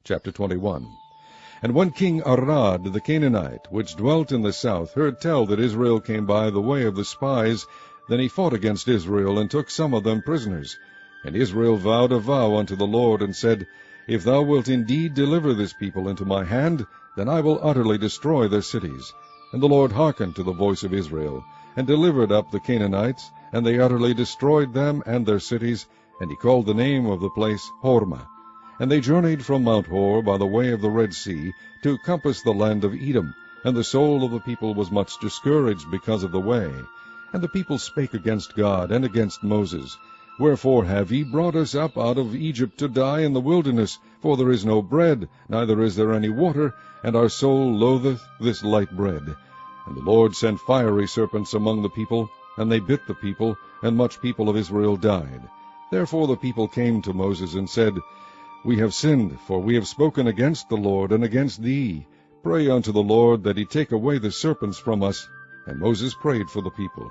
Chapter 21. And when King Arad the Canaanite, which dwelt in the south, heard tell that Israel came by the way of the spies, then he fought against Israel, and took some of them prisoners. And Israel vowed a vow unto the Lord, and said, If thou wilt indeed deliver this people into my hand, then I will utterly destroy their cities. And the Lord hearkened to the voice of Israel, and delivered up the Canaanites, and they utterly destroyed them and their cities, and he called the name of the place Hormah. And they journeyed from Mount Hor by the way of the Red Sea, to compass the land of Edom, and the soul of the people was much discouraged because of the way. And the people spake against God and against Moses, Wherefore have ye brought us up out of Egypt to die in the wilderness? For there is no bread, neither is there any water, and our soul loatheth this light bread. And the Lord sent fiery serpents among the people, and they bit the people, and much people of Israel died. Therefore the people came to Moses, and said, We have sinned, for we have spoken against the Lord, and against thee. Pray unto the Lord, that he take away the serpents from us. And Moses prayed for the people.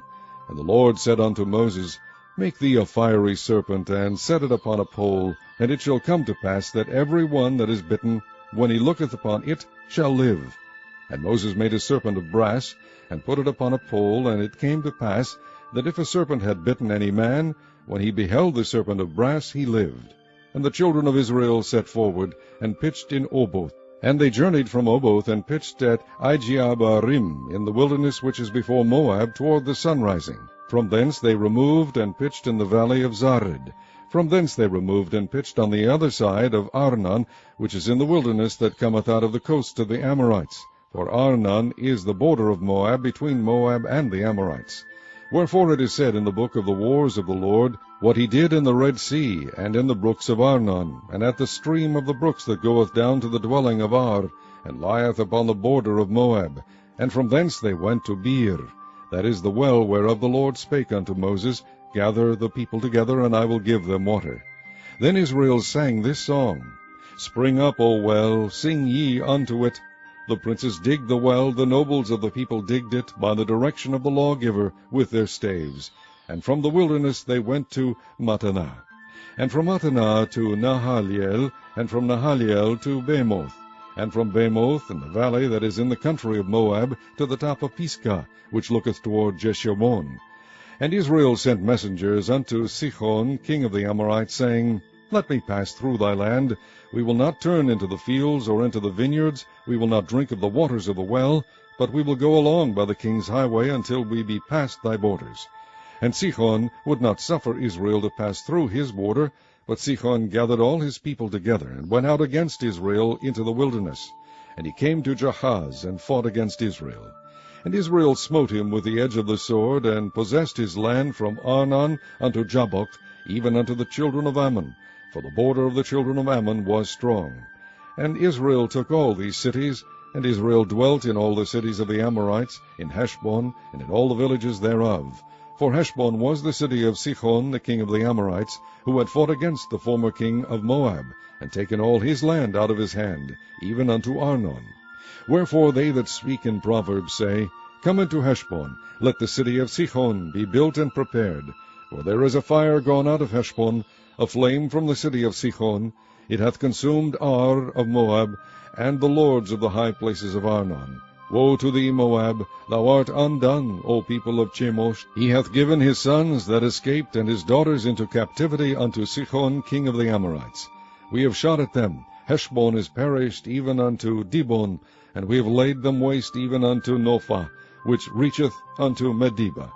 And the Lord said unto Moses, Make thee a fiery serpent, and set it upon a pole, and it shall come to pass that every one that is bitten, when he looketh upon it, shall live. And Moses made a serpent of brass, and put it upon a pole, and it came to pass, that if a serpent had bitten any man, when he beheld the serpent of brass, he lived. And the children of Israel set forward, and pitched in Oboth. And they journeyed from Oboth, and pitched at Ijeabarim, in the wilderness which is before Moab, toward the sunrising. From thence they removed, and pitched in the valley of Zared. From thence they removed, and pitched on the other side of Arnon, which is in the wilderness that cometh out of the coast of the Amorites. For Arnon is the border of Moab, between Moab and the Amorites. Wherefore it is said in the book of the wars of the Lord, what he did in the Red Sea, and in the brooks of Arnon, and at the stream of the brooks that goeth down to the dwelling of Ar, and lieth upon the border of Moab. And from thence they went to Beer, that is the well whereof the Lord spake unto Moses, Gather the people together, and I will give them water. Then Israel sang this song, Spring up, O well, sing ye unto it. The princes digged the well, the nobles of the people digged it, by the direction of the lawgiver, with their staves. And from the wilderness they went to Mattanah, and from Mattanah to Nahaliel, and from Nahaliel to Bamoth, and from Bamoth, in the valley that is in the country of Moab, to the top of Pisgah, which looketh toward Jeshimon. And Israel sent messengers unto Sihon, king of the Amorites, saying, Let me pass through thy land. We will not turn into the fields or into the vineyards. We will not drink of the waters of the well, but we will go along by the king's highway until we be past thy borders. And Sihon would not suffer Israel to pass through his border, but Sihon gathered all his people together, and went out against Israel into the wilderness. And he came to Jahaz, and fought against Israel. And Israel smote him with the edge of the sword, and possessed his land from Arnon unto Jabbok, even unto the children of Ammon, for the border of the children of Ammon was strong. And Israel took all these cities, and Israel dwelt in all the cities of the Amorites, in Heshbon, and in all the villages thereof. For Heshbon was the city of Sihon the king of the Amorites, who had fought against the former king of Moab, and taken all his land out of his hand, even unto Arnon. Wherefore they that speak in Proverbs say, Come into Heshbon, let the city of Sihon be built and prepared. For there is a fire gone out of Heshbon, a flame from the city of Sihon. It hath consumed Ar of Moab, and the lords of the high places of Arnon. Woe to thee, Moab! Thou art undone, O people of Chemosh. He hath given his sons that escaped, and his daughters into captivity unto Sihon king of the Amorites. We have shot at them. Heshbon is perished even unto Dibon, and we have laid them waste even unto Nophah, which reacheth unto Medeba.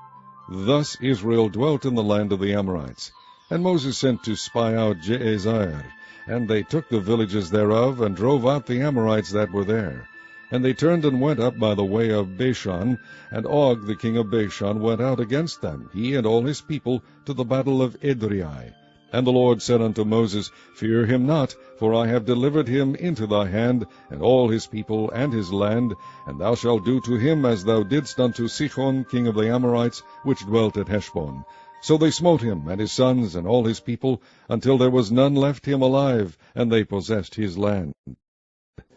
Thus Israel dwelt in the land of the Amorites. And Moses sent to spy out Jazer, and they took the villages thereof, and drove out the Amorites that were there. And they turned and went up by the way of Bashan, and Og the king of Bashan went out against them, he and all his people, to the battle of Edrei. And the Lord said unto Moses, Fear him not, for I have delivered him into thy hand, and all his people and his land, and thou shalt do to him as thou didst unto Sihon king of the Amorites, which dwelt at Heshbon. So they smote him, and his sons, and all his people, until there was none left him alive, and they possessed his land.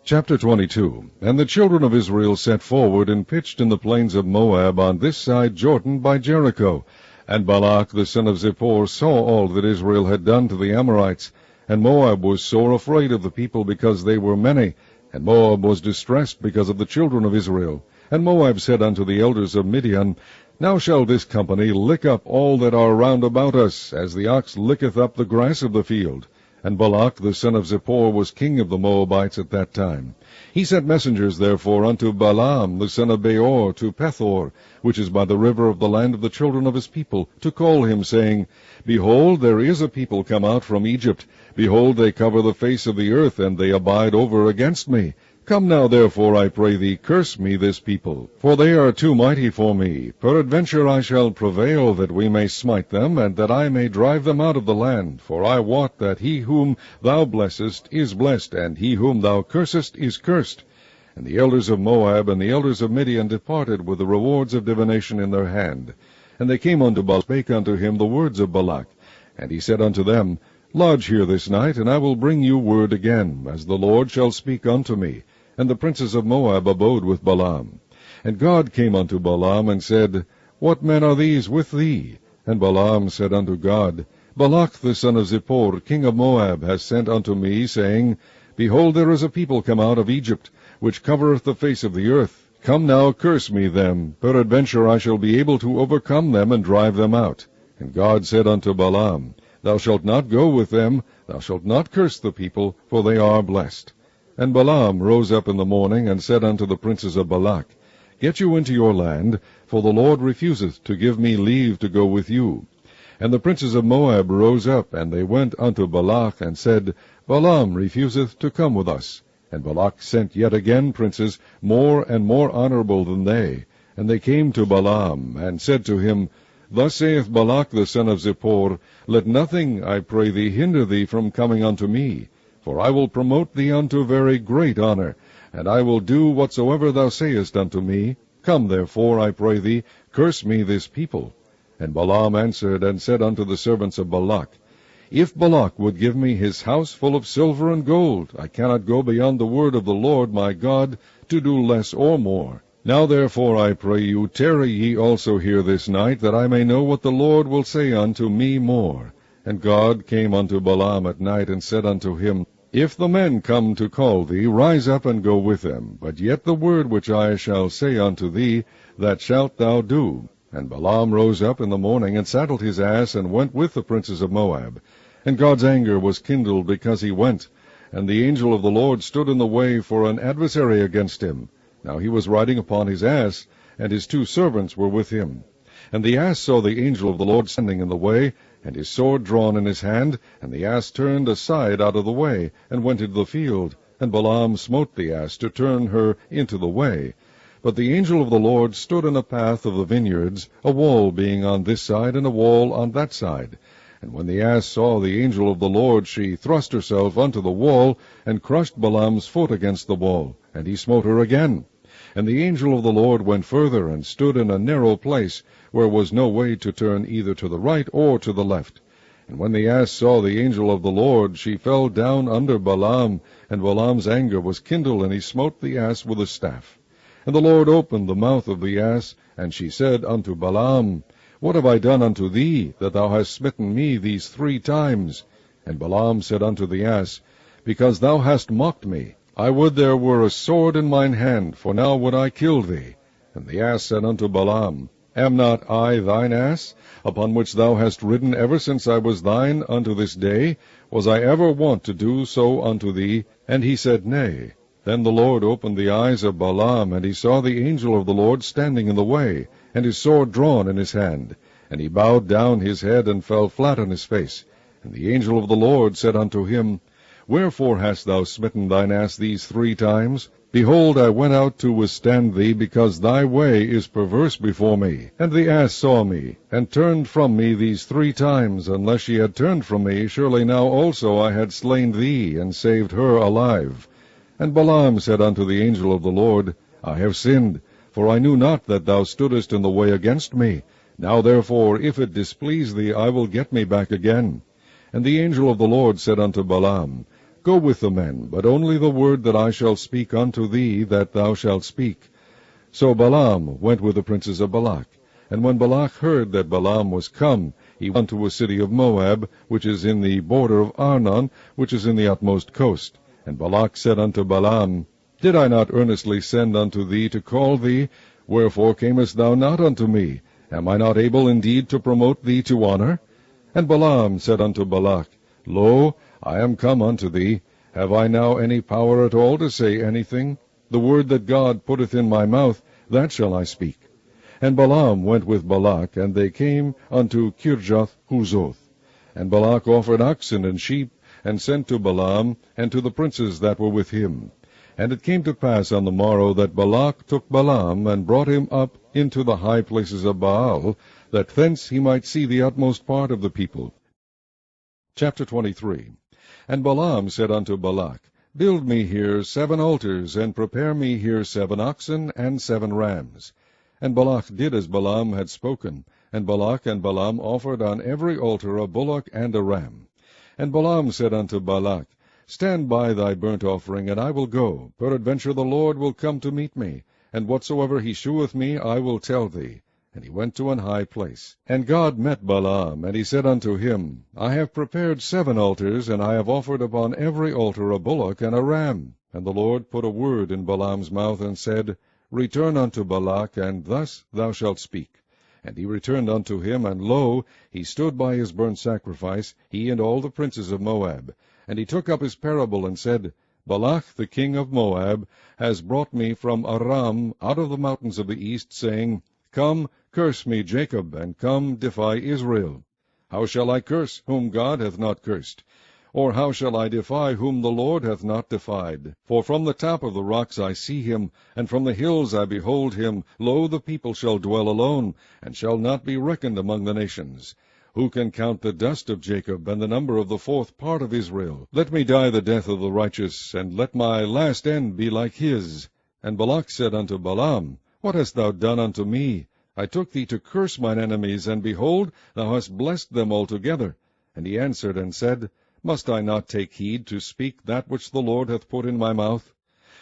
Chapter 22. And the children of Israel set forward, and pitched in the plains of Moab on this side Jordan by Jericho. And Balak the son of Zippor saw all that Israel had done to the Amorites. And Moab was sore afraid of the people, because they were many. And Moab was distressed because of the children of Israel. And Moab said unto the elders of Midian, Now shall this company lick up all that are round about us, as the ox licketh up the grass of the field. And Balak the son of Zippor was king of the Moabites at that time. He sent messengers therefore unto Balaam the son of Beor to Pethor, which is by the river of the land of the children of his people, to call him, saying, Behold, there is a people come out from Egypt. Behold, they cover the face of the earth, and they abide over against me. Come now, therefore, I pray thee, curse me this people, for they are too mighty for me. Peradventure I shall prevail that we may smite them, and that I may drive them out of the land. For I wot that he whom thou blessest is blessed, and he whom thou cursest is cursed. And the elders of Moab and the elders of Midian departed with the rewards of divination in their hand. And they came unto Balak, spake unto him the words of Balak. And he said unto them, Lodge here this night, and I will bring you word again, as the Lord shall speak unto me. And the princes of Moab abode with Balaam. And God came unto Balaam, and said, What men are these with thee? And Balaam said unto God, Balak the son of Zippor, king of Moab, has sent unto me, saying, Behold, there is a people come out of Egypt, which covereth the face of the earth. Come now, curse me them. Peradventure I shall be able to overcome them, and drive them out. And God said unto Balaam, Thou shalt not go with them, thou shalt not curse the people, for they are blessed. And Balaam rose up in the morning, and said unto the princes of Balak, Get you into your land, for the Lord refuseth to give me leave to go with you. And the princes of Moab rose up, and they went unto Balak, and said, Balaam refuseth to come with us. And Balak sent yet again princes, more and more honorable than they. And they came to Balaam, and said to him, Thus saith Balak the son of Zippor, Let nothing, I pray thee, hinder thee from coming unto me. For I will promote thee unto very great honor, and I will do whatsoever thou sayest unto me. Come therefore, I pray thee, curse me this people. And Balaam answered and said unto the servants of Balak, If Balak would give me his house full of silver and gold, I cannot go beyond the word of the Lord my God, to do less or more. Now therefore, I pray you, tarry ye also here this night, that I may know what the Lord will say unto me more. And God came unto Balaam at night, and said unto him, If the men come to call thee, rise up and go with them. But yet the word which I shall say unto thee, that shalt thou do. And Balaam rose up in the morning, and saddled his ass, and went with the princes of Moab. And God's anger was kindled because he went. And the angel of the Lord stood in the way for an adversary against him. Now he was riding upon his ass, and his 2 servants were with him. And the ass saw the angel of the Lord standing in the way, and his sword drawn in his hand, and the ass turned aside out of the way, and went into the field. And Balaam smote the ass to turn her into the way. But the angel of the Lord stood in a path of the vineyards, a wall being on this side, and a wall on that side. And when the ass saw the angel of the Lord, she thrust herself unto the wall, and crushed Balaam's foot against the wall, and he smote her again. And the angel of the Lord went further, and stood in a narrow place, where was no way to turn either to the right or to the left. And when the ass saw the angel of the Lord, she fell down under Balaam, and Balaam's anger was kindled, and he smote the ass with a staff. And the Lord opened the mouth of the ass, and she said unto Balaam, What have I done unto thee, that thou hast smitten me these 3 times? And Balaam said unto the ass, Because thou hast mocked me. I would there were a sword in mine hand, for now would I kill thee. And the ass said unto Balaam, Am not I thine ass, upon which thou hast ridden ever since I was thine unto this day? Was I ever wont to do so unto thee? And he said, Nay. Then the Lord opened the eyes of Balaam, and he saw the angel of the Lord standing in the way, and his sword drawn in his hand. And he bowed down his head, and fell flat on his face. And the angel of the Lord said unto him, Wherefore hast thou smitten thine ass these 3 times? Behold, I went out to withstand thee, because thy way is perverse before me. And the ass saw me, and turned from me these 3 times. Unless she had turned from me, surely now also I had slain thee, and saved her alive. And Balaam said unto the angel of the Lord, I have sinned, for I knew not that thou stoodest in the way against me. Now therefore, if it displease thee, I will get me back again. And the angel of the Lord said unto Balaam, Go with the men, but only the word that I shall speak unto thee, that thou shalt speak. So Balaam went with the princes of Balak. And when Balak heard that Balaam was come, he went unto a city of Moab, which is in the border of Arnon, which is in the utmost coast. And Balak said unto Balaam, Did I not earnestly send unto thee to call thee? Wherefore camest thou not unto me? Am I not able indeed to promote thee to honor? And Balaam said unto Balak, Lo, I am come unto thee. Have I now any power at all to say anything? The word that God putteth in my mouth, that shall I speak. And Balaam went with Balak, and they came unto Kirjath-Huzoth. And Balak offered oxen and sheep, and sent to Balaam, and to the princes that were with him. And it came to pass on the morrow that Balak took Balaam, and brought him up into the high places of Baal, that thence he might see the utmost part of the people. Chapter 23. And Balaam said unto Balak, Build me here 7 altars, and prepare me here 7 oxen and 7 rams. And Balak did as Balaam had spoken, and Balak and Balaam offered on every altar a bullock and a ram. And Balaam said unto Balak, Stand by thy burnt offering, and I will go. Peradventure the Lord will come to meet me, and whatsoever he sheweth me I will tell thee. And he went to an high place. And God met Balaam, and he said unto him, I have prepared 7 altars, and I have offered upon every altar a bullock and a ram. And the Lord put a word in Balaam's mouth, and said, Return unto Balak, and thus thou shalt speak. And he returned unto him, and lo, he stood by his burnt sacrifice, he and all the princes of Moab. And he took up his parable, and said, Balak the king of Moab has brought me from Aram out of the mountains of the east, saying, Come, curse me, Jacob, and come, defy Israel. How shall I curse whom God hath not cursed? Or how shall I defy whom the Lord hath not defied? For from the top of the rocks I see him, and from the hills I behold him. Lo, the people shall dwell alone, and shall not be reckoned among the nations. Who can count the dust of Jacob, and the number of the 4th part of Israel? Let me die the death of the righteous, and let my last end be like his. And Balak said unto Balaam, What hast thou done unto me? I took thee to curse mine enemies, and behold, thou hast blessed them altogether. And he answered and said, Must I not take heed to speak that which the Lord hath put in my mouth?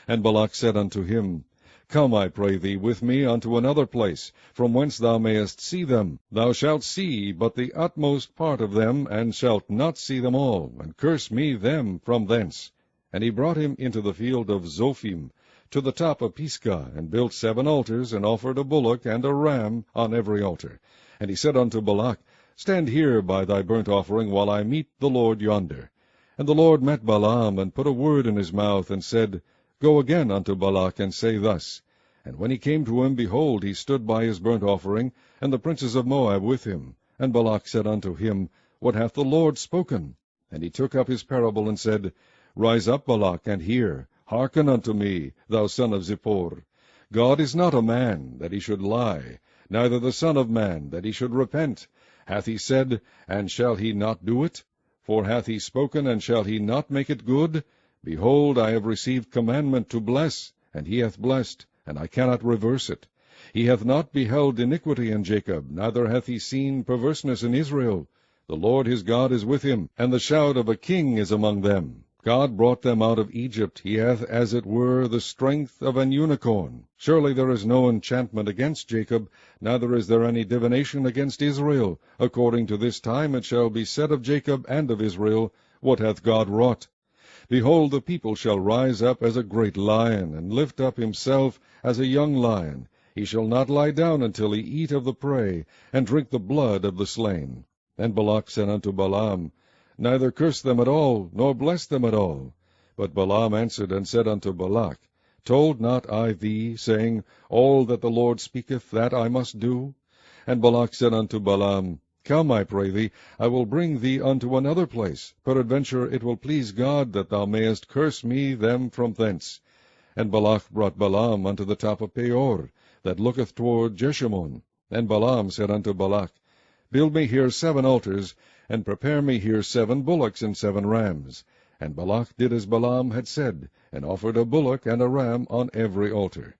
And Balak said unto him, Come, I pray thee, with me unto another place, from whence thou mayest see them. Thou shalt see but the utmost part of them, and shalt not see them all, and curse me them from thence. And he brought him into the field of Zophim, to the top of Pisgah, and built 7 altars, and offered a bullock and a ram on every altar. And he said unto Balak, Stand here by thy burnt offering, while I meet the Lord yonder. And the Lord met Balaam, and put a word in his mouth, and said, Go again unto Balak, and say thus. And when he came to him, behold, he stood by his burnt offering, and the princes of Moab with him. And Balak said unto him, What hath the Lord spoken? And he took up his parable, and said, Rise up, Balak, and hear. Hearken unto me, thou son of Zippor. God is not a man, that he should lie, neither the Son of man, that he should repent. Hath he said, and shall he not do it? For hath he spoken, and shall he not make it good? Behold, I have received commandment to bless, and he hath blessed, and I cannot reverse it. He hath not beheld iniquity in Jacob, neither hath he seen perverseness in Israel. The Lord his God is with him, and the shout of a king is among them. God brought them out of Egypt. He hath, as it were, the strength of an unicorn. Surely there is no enchantment against Jacob, neither is there any divination against Israel. According to this time it shall be said of Jacob and of Israel, What hath God wrought? Behold, the people shall rise up as a great lion, and lift up himself as a young lion. He shall not lie down until he eat of the prey, and drink the blood of the slain. And Balak said unto Balaam, Neither curse them at all, nor bless them at all. But Balaam answered and said unto Balak, Told not I thee, saying, All that the Lord speaketh, that I must do? And Balak said unto Balaam, Come, I pray thee, I will bring thee unto another place. Peradventure it will please God that thou mayest curse me them from thence. And Balak brought Balaam unto the top of Peor, that looketh toward Jeshimon. And Balaam said unto Balak, Build me here 7 altars, and prepare me here 7 bullocks and 7 rams. And Balak did as Balaam had said, and offered a bullock and a ram on every altar.